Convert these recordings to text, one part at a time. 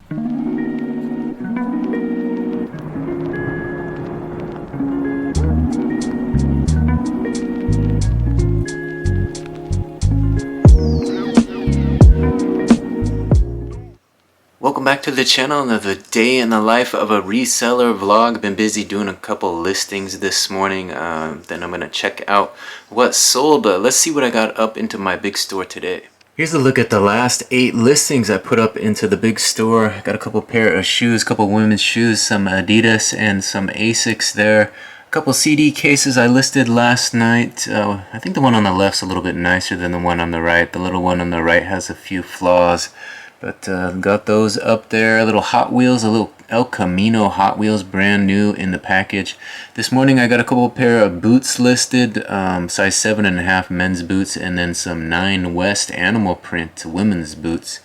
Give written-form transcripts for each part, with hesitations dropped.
Welcome back to the channel. Another day in the life of a reseller vlog. Been busy doing a couple listings this morning. Then I'm gonna check out what sold. Let's see what I got up into my big store today. Here's a look at the last 8 listings I put up into the big store. Got a couple pair of shoes, couple women's shoes, some Adidas and some Asics there. A couple CD cases I listed last night. I think the one on the left's a little bit nicer than the one on the right. The little one on the right has a few flaws. But got those up there. A little Hot Wheels, a little El Camino Hot Wheels, brand new in the package. This morning I got a couple pair of boots listed, size 7.5 men's boots, and then some 9 West animal print women's boots.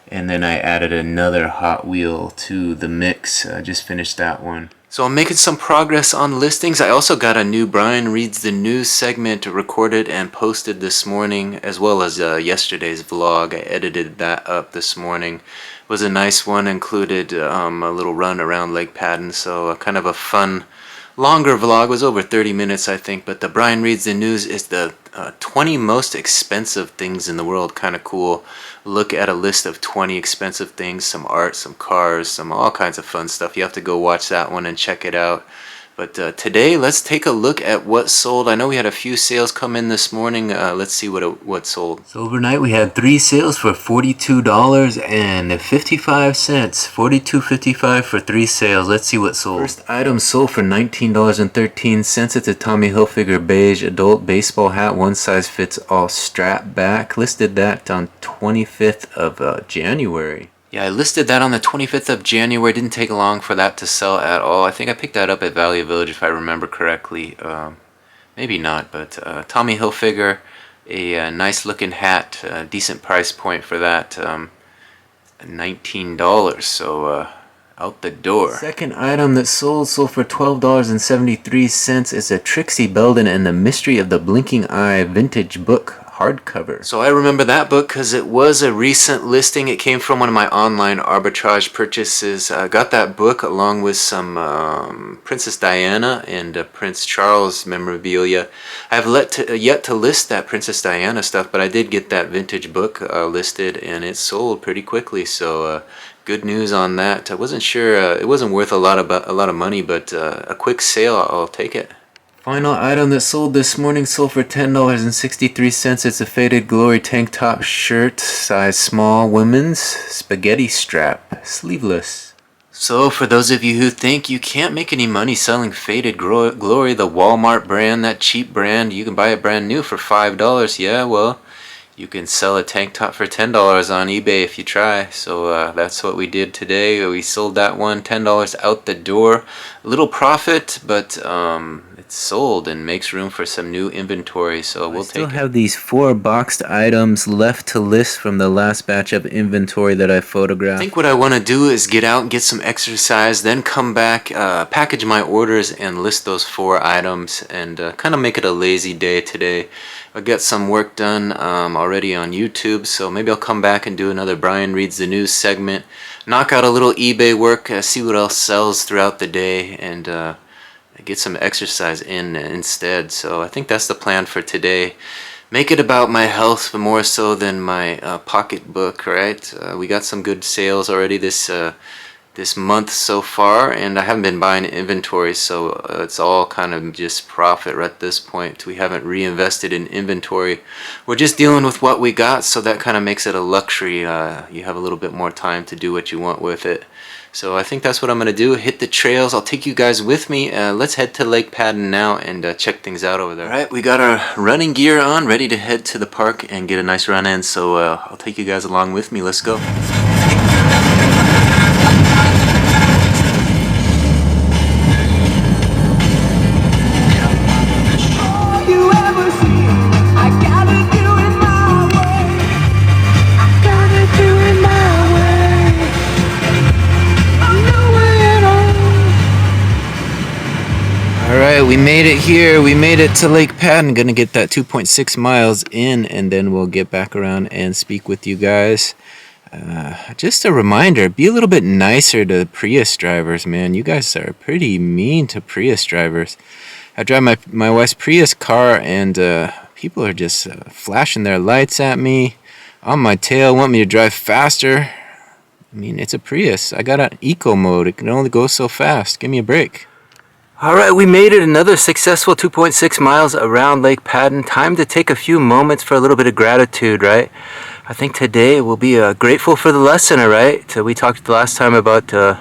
And then I added another Hot Wheel to the mix. I just finished that one. So I'm making some progress on listings. I also got a new Brian Reads the News segment recorded and posted this morning, as well as yesterday's vlog. I edited that up this morning. It was a nice one, included a little run around Lake Padden, so kind of a fun, longer vlog. It was over 30 minutes, I think, but the Brian Reads the News is the 20 most expensive things in the world. Kind of cool. Look at a list of 20 expensive things, some art, some cars, some all kinds of fun stuff. You have to go watch that one and check it out. But today, let's take a look at what sold. I know we had a few sales come in this morning. Let's see what sold. So overnight, we had 3 sales for $42.55. $42.55 for 3 sales. Let's see what sold. First item sold for $19.13. It's a Tommy Hilfiger beige adult baseball hat, one size fits all strap back. Listed that on 25th of January. Yeah, I listed that on the 25th of January. It didn't take long for that to sell at all. I think I picked that up at Value Village if I remember correctly. Maybe not, but Tommy Hilfiger, a nice looking hat, decent price point for that. $19, so out the door. Second item that sold for $12.73. It's a Trixie Belden and the Mystery of the Blinking Eye vintage book hardcover. So I remember that book because it was a recent listing. It came from one of my online arbitrage purchases. I got that book along with some Princess Diana and Prince Charles memorabilia. I have yet to list that Princess Diana stuff, but I did get that vintage book listed, and it sold pretty quickly. So good news on that. I wasn't sure. It wasn't worth a lot of money, but a quick sale, I'll take it. Final item that sold this morning sold for $10.63. It's a Faded Glory tank top shirt, size small, women's, spaghetti strap, sleeveless. So for those of you who think you can't make any money selling Faded Glory, the Walmart brand, that cheap brand, you can buy it brand new for $5. Yeah, well, you can sell a tank top for $10 on eBay if you try. So that's what we did today. We sold that one, $10 out the door. A little profit, but it's sold and makes room for some new inventory, so we'll take it. I still have these 4 boxed items left to list from the last batch of inventory that I photographed. I think what I want to do is get out and get some exercise, then come back, package my orders, and list those 4 items, and kind of make it a lazy day today. I got some work done already on YouTube, so maybe I'll come back and do another Brian Reads the News segment, knock out a little eBay work, see what else sells throughout the day, and get some exercise in instead. So I think that's the plan for today. Make it about my health more so than my pocketbook, right? We got some good sales already this month so far, and I haven't been buying inventory, so it's all kind of just profit at this point. We haven't reinvested in inventory. We're just dealing with what we got, so that kind of makes it a luxury. You have a little bit more time to do what you want with it. So I think that's what I'm going to do. Hit the trails. I'll take you guys with me. Let's head to Lake Padden now and check things out over there. Alright, we got our running gear on, ready to head to the park and get a nice run in. So I'll take you guys along with me. Let's go. Alright, we made it here. We made it to Lake Padden. Gonna get that 2.6 miles in, and then we'll get back around and speak with you guys. just a reminder, be a little bit nicer to Prius drivers, man. You guys are pretty mean to Prius drivers. I drive my wife's Prius car, and people are just flashing their lights at me on my tail, want me to drive faster. I mean, it's a Prius. I got an eco mode. It can only go so fast. Give me a break. All right, we made it, another successful 2.6 miles around Lake Padden. Time to take a few moments for a little bit of gratitude, right? I think today we'll be grateful for the lesson, right? So we talked the last time about the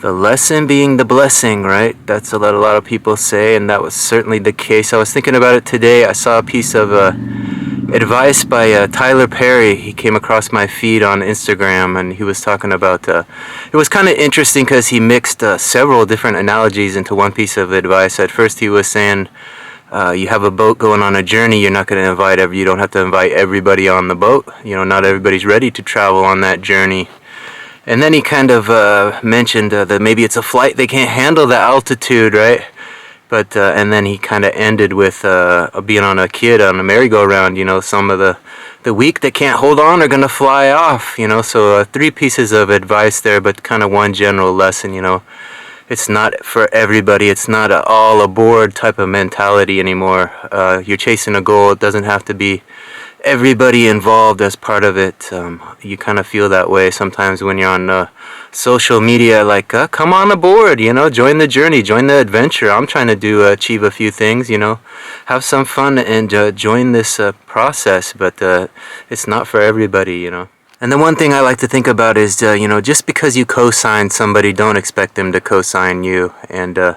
lesson being the blessing, right? That's what a lot of people say, and that was certainly the case. I was thinking about it today. I saw a piece of advice by Tyler Perry. He came across my feed on Instagram, and he was talking about it was kind of interesting because he mixed several different analogies into one piece of advice. At first he was saying you have a boat going on a journey. You're not going to you don't have to invite everybody on the boat. You know, not everybody's ready to travel on that journey. And then he kind of mentioned that maybe it's a flight, they can't handle the altitude, right? But and then he kind of ended with being on a merry-go-round. You know, some of the weak that can't hold on are gonna fly off. You know, so 3 pieces of advice there, but kind of one general lesson. You know, it's not for everybody. It's not an all aboard type of mentality anymore. You're chasing a goal. It doesn't have to be everybody involved as part of it. You kind of feel that way sometimes when you're on social media, like come on aboard, you know, join the journey, join the adventure. I'm trying to achieve a few things, you know, have some fun and join this process, but it's not for everybody, you know. And the one thing I like to think about is, you know, just because you co-sign somebody, don't expect them to co-sign you. And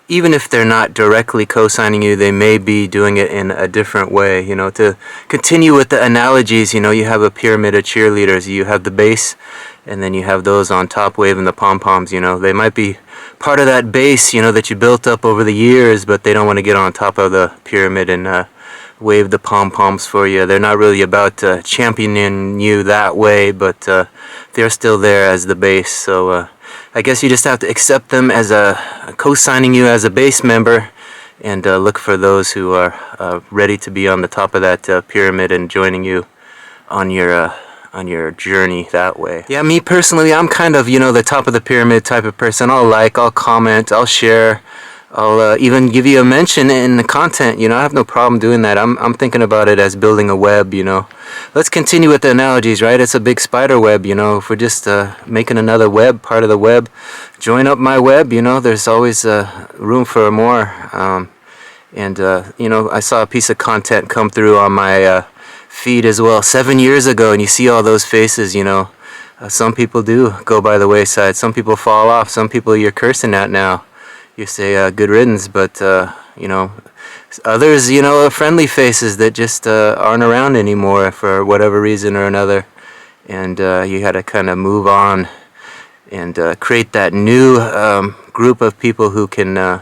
even if they're not directly co-signing you, they may be doing it in a different way. You know, to continue with the analogies, you know, you have a pyramid of cheerleaders. You have the base, and then you have those on top waving the pom-poms. You know, they might be part of that base, you know, that you built up over the years, but they don't want to get on top of the pyramid and wave the pom-poms for you. They're not really about championing you that way, but they're still there as the base. So I guess you just have to accept them as co-signing you as a base member, and look for those who are ready to be on the top of that pyramid and joining you on your journey that way. Yeah, me personally, I'm kind of, you know, the top of the pyramid type of person. I'll comment, I'll share, I'll even give you a mention in the content. You know, I have no problem doing that. I'm thinking about it as building a web, you know. Let's continue with the analogies, right? It's a big spider web, you know. If we're just making another web, part of the web, join up my web, you know. There's always room for more. You know, I saw a piece of content come through on my feed as well 7 years ago, and you see all those faces, you know. Some people do go by the wayside. Some people fall off. Some people you're cursing at now. You say good riddance, but you know, others, you know, are friendly faces that just aren't around anymore for whatever reason or another, and you had to kind of move on and create that new group of people who can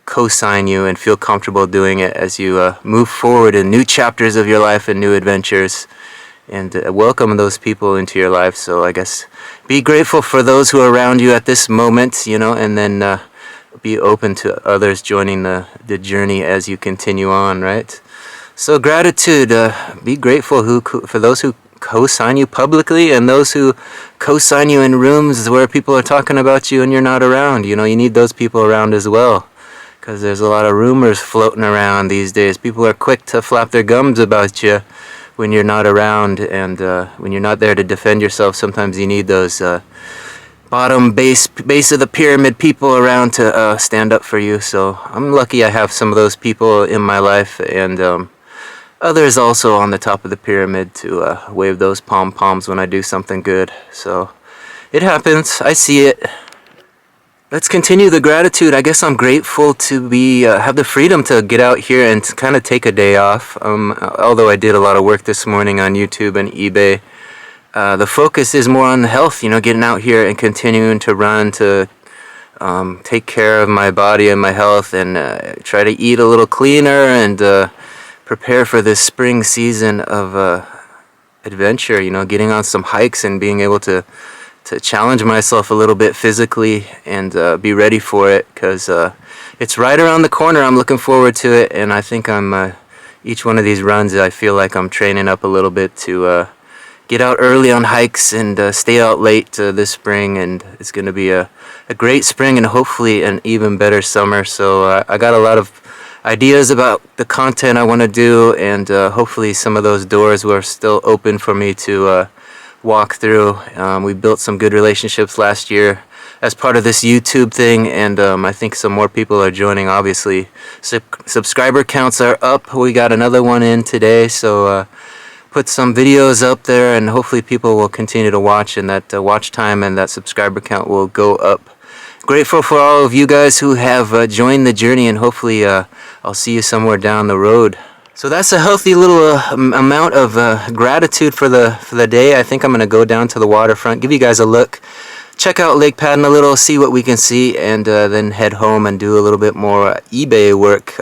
co-sign you and feel comfortable doing it as you move forward in new chapters of your life and new adventures, and welcome those people into your life. So I guess be grateful for those who are around you at this moment, you know, and then be open to others joining the journey as you continue on, right? So gratitude, be grateful for those who co-sign you publicly and those who co-sign you in rooms where people are talking about you and you're not around. You know, you need those people around as well, because there's a lot of rumors floating around these days. People are quick to flap their gums about you when you're not around, and when you're not there to defend yourself, sometimes you need those bottom base of the pyramid people around to stand up for you. So I'm lucky I have some of those people in my life, and others also on the top of the pyramid to wave those pom-poms when I do something good. So it happens. I see it. Let's continue the gratitude. I guess I'm grateful to be have the freedom to get out here and kind of take a day off. Although I did a lot of work this morning on YouTube and eBay, the focus is more on the health, you know, getting out here and continuing to run, to take care of my body and my health, and try to eat a little cleaner and prepare for this spring season of adventure, you know, getting on some hikes and being able to challenge myself a little bit physically and be ready for it, because it's right around the corner. I'm looking forward to it, and I think each one of these runs, I feel like I'm training up a little bit to get out early on hikes and stay out late this spring, and it's going to be a great spring and hopefully an even better summer. So I got a lot of ideas about the content I want to do, and hopefully some of those doors were still open for me to walk through. We built some good relationships last year as part of this YouTube thing, and I think some more people are joining. Obviously, subscriber counts are up. We got another one in today, so put some videos up there, and hopefully people will continue to watch, and that watch time and that subscriber count will go up. Grateful for all of you guys who have joined the journey, and hopefully I'll see you somewhere down the road. So that's a healthy little amount of gratitude for the day. I think I'm going to go down to the waterfront, give you guys a look, check out Lake Padden a little, see what we can see, and then head home and do a little bit more eBay work.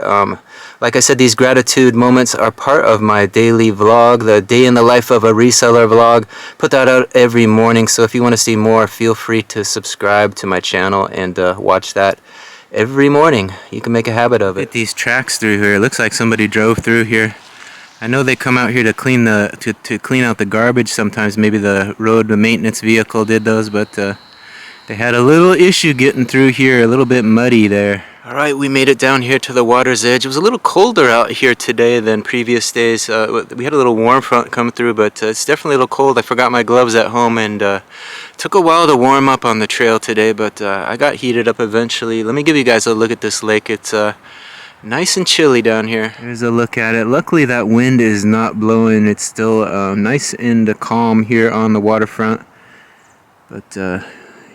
Like I said, these gratitude moments are part of my daily vlog, the day in the life of a reseller vlog. Put that out every morning, so if you want to see more, feel free to subscribe to my channel and watch that every morning. You can make a habit of it. Look at these tracks through here. It looks like somebody drove through here. I know they come out here to clean to clean out the garbage sometimes. Maybe the road maintenance vehicle did those, but they had a little issue getting through here, a little bit muddy there. Alright, we made it down here to the water's edge. It was a little colder out here today than previous days. We had a little warm front come through, but it's definitely a little cold. I forgot my gloves at home, and took a while to warm up on the trail today, but I got heated up eventually. Let me give you guys a look at this lake. It's nice and chilly down here. Here's a look at it. Luckily that wind is not blowing. It's still nice and calm here on the waterfront. But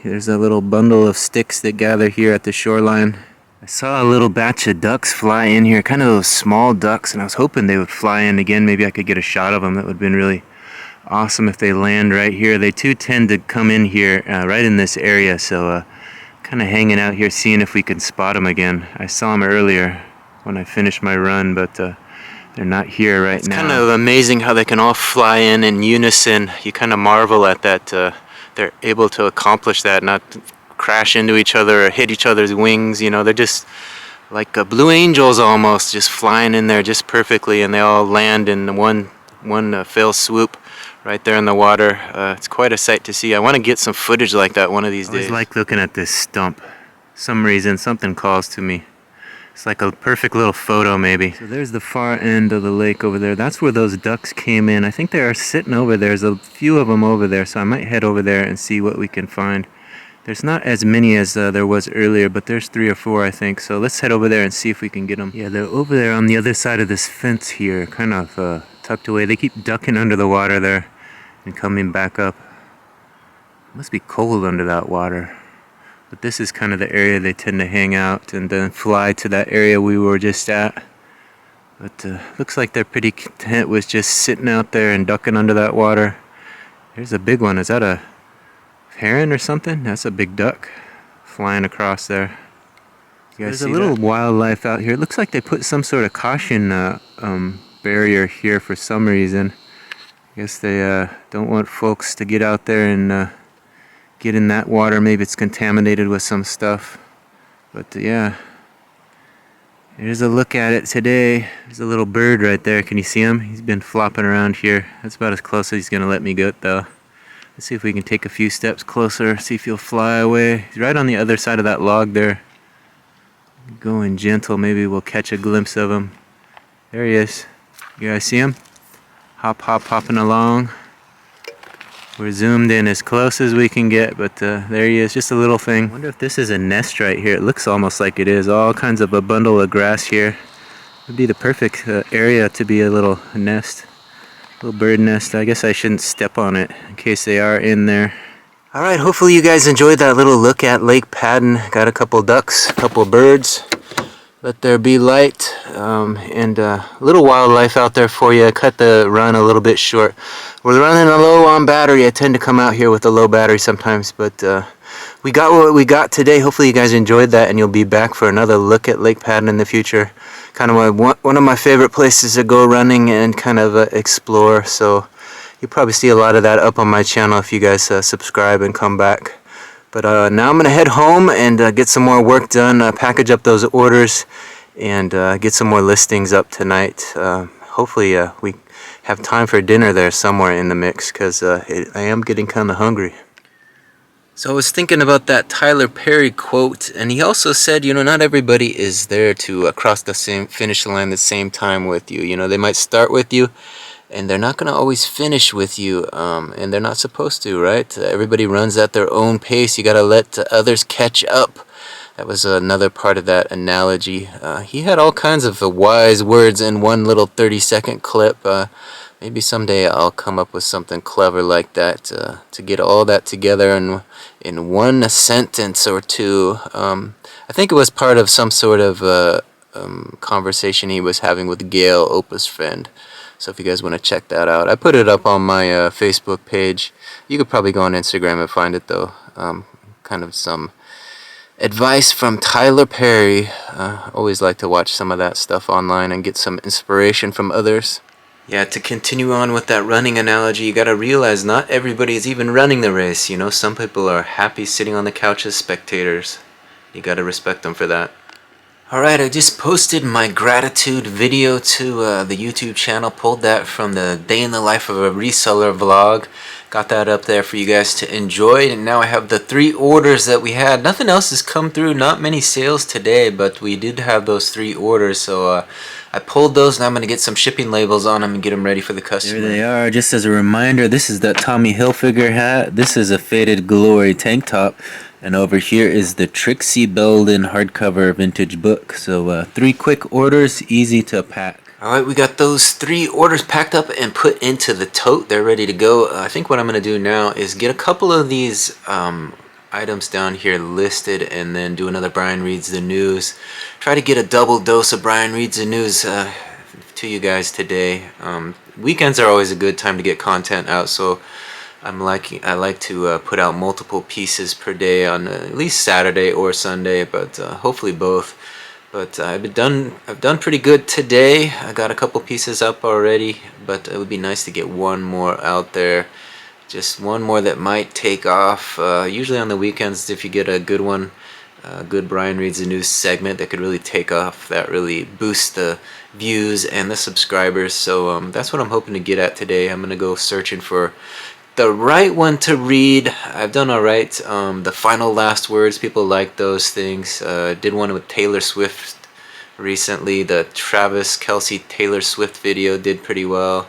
here's a little bundle of sticks that gather here at the shoreline. I saw a little batch of ducks fly in here, kind of those small ducks, and I was hoping they would fly in again. Maybe I could get a shot of them. That would have been really awesome if they land right here. They too tend to come in here right in this area, so kind of hanging out here seeing if we can spot them again. I saw them earlier when I finished my run, but they're not here right now. It's kind of amazing how they can all fly in unison. You kind of marvel at that. They're able to accomplish that, not crash into each other or hit each other's wings. You know, they're just like blue angels almost, just flying in there just perfectly, and they all land in one fell swoop right there in the water. It's quite a sight to see. I want to get some footage like that one of these days. I always like looking at this stump. For some reason, something calls to me. It's like a perfect little photo, maybe. So there's the far end of the lake over there. That's where those ducks came in. I think they are sitting over there. There's a few of them over there, so I might head over there and see what we can find. There's not as many as there was earlier, but there's 3 or 4, I think. So let's head over there and see if we can get them. Yeah, they're over there on the other side of this fence here, kind of tucked away. They keep ducking under the water there and coming back up. It must be cold under that water. But this is kind of the area they tend to hang out and then fly to that area we were just at. But looks like they're pretty content with just sitting out there and ducking under that water. Here's a big one. Is that a heron or something? That's a big duck flying across there. You guys see that? There's a little wildlife out here. It looks like they put some sort of caution barrier here for some reason. I guess they don't want folks to get out there and get in that water. Maybe it's contaminated with some stuff. But yeah, here's a look at it today. There's a little bird right there. Can you see him? He's been flopping around here. That's about as close as he's gonna let me get though. Let's see if we can take a few steps closer, see if he'll fly away. He's right on the other side of that log there. Going gentle, maybe we'll catch a glimpse of him. There he is. You guys see him? Hopping along. We're zoomed in as close as we can get, but there he is, just a little thing. I wonder if this is a nest right here. It looks almost like it is. All kinds of a bundle of grass here. Would be the perfect area to be a little nest. Little bird nest. I guess I shouldn't step on it in case they are in there. Alright, hopefully you guys enjoyed that little look at Lake Padden. Got a couple ducks, a couple birds. Let there be light, and a little wildlife out there for you. I cut the run a little bit short. We're running low on battery. I tend to come out here with a low battery sometimes, but we got what we got today. Hopefully you guys enjoyed that, and you'll be back for another look at Lake Padden in the future. Kind of one of my favorite places to go running and kind of explore, so you'll probably see a lot of that up on my channel if you guys subscribe and come back. But now I'm going to head home and get some more work done, package up those orders, and get some more listings up tonight. Hopefully we have time for dinner there somewhere in the mix, because I am getting kind of hungry. So I was thinking about that Tyler Perry quote, and he also said, not everybody is there to cross the same finish line the same time with you. They might start with you, and they're not going to always finish with you, and they're not supposed to, right? Everybody runs at their own pace. You got to let others catch up. That was another part of that analogy. He had all kinds of wise words in one little 30-second clip. Maybe someday I'll come up with something clever like that to get all that together in one sentence or two. I think it was part of some sort of conversation he was having with Gail, Oprah's friend. So if you guys want to check that out, I put it up on my Facebook page. You could probably go on Instagram and find it, though. Kind of some advice from Tyler Perry. Always like to watch some of that stuff online and get some inspiration from others. Yeah, to continue on with that running analogy, you gotta realize not everybody is even running the race. Some people are happy sitting on the couch as spectators. You gotta respect them for that. Alright, I just posted my gratitude video to the YouTube channel. Pulled that from the day in the life of a reseller vlog. Got that up there for you guys to enjoy. And now I have the 3 orders that we had. Nothing else has come through. Not many sales today, but we did have those 3 orders. So I pulled those, and I'm going to get some shipping labels on them and get them ready for the customer. There they are. Just as a reminder, this is the Tommy Hilfiger hat. This is a Faded Glory tank top. And over here is the Trixie Belden hardcover vintage book. So 3 quick orders, easy to pack. Alright, we got those 3 orders packed up and put into the tote. They're ready to go. I think what I'm going to do now is get a couple of these items down here listed, and then do another Brian Reads the News. Try to get a double dose of Brian Reads the News to you guys today. Weekends are always a good time to get content out, so I like to put out multiple pieces per day on at least Saturday or Sunday, but hopefully both. But I've done pretty good today. I got a couple pieces up already, but it would be nice to get one more out there. Just one more that might take off. Usually on the weekends, if you get a good one, a good Brian Reads the News segment that could really take off, that really boosts the views and the subscribers. So that's what I'm hoping to get at today. I'm going to go searching for the right one to read. I've done alright. The final last words, people like those things. Did one with Taylor Swift recently. The Travis Kelce Taylor Swift video did pretty well.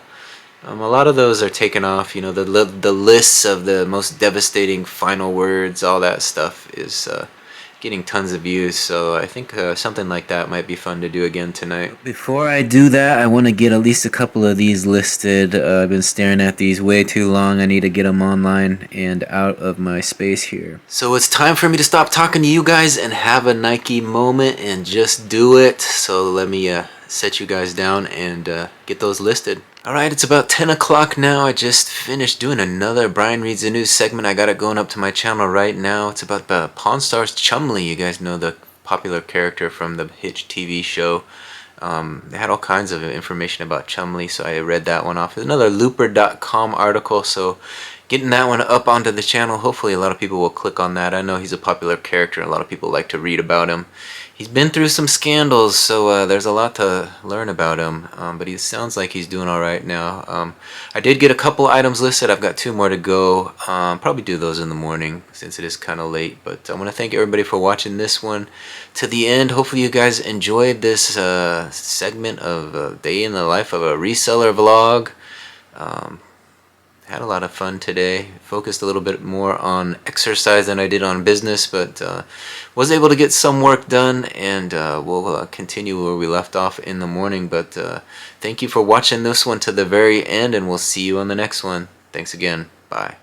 A lot of those are taken off. The lists of the most devastating final words, all that stuff is getting tons of views, so I think something like that might be fun to do again tonight. Before I do that, I want to get at least a couple of these listed. I've been staring at these way too long. I need to get them online and out of my space here. So it's time for me to stop talking to you guys and have a Nike moment and just do it. So let me set you guys down and get those listed. Alright, it's about 10 o'clock now. I just finished doing another Brian Reads the News segment. I got it going up to my channel right now. It's about the Pawn Stars Chumley. You guys know the popular character from the Hitch TV show. They had all kinds of information about Chumley, so I read that one off. There's another Looper.com article, so getting that one up onto the channel. Hopefully a lot of people will click on that. I know he's a popular character and a lot of people like to read about him. He's been through some scandals, so there's a lot to learn about him, but he sounds like he's doing alright now. I did get a couple items listed. I've got 2 more to go. Probably do those in the morning since it is kind of late, but I want to thank everybody for watching this one to the end. Hopefully you guys enjoyed this segment of Day in the Life of a Reseller vlog. Had a lot of fun today. Focused a little bit more on exercise than I did on business, but was able to get some work done, and we'll continue where we left off in the morning. But thank you for watching this one to the very end, and we'll see you on the next one. Thanks again. Bye.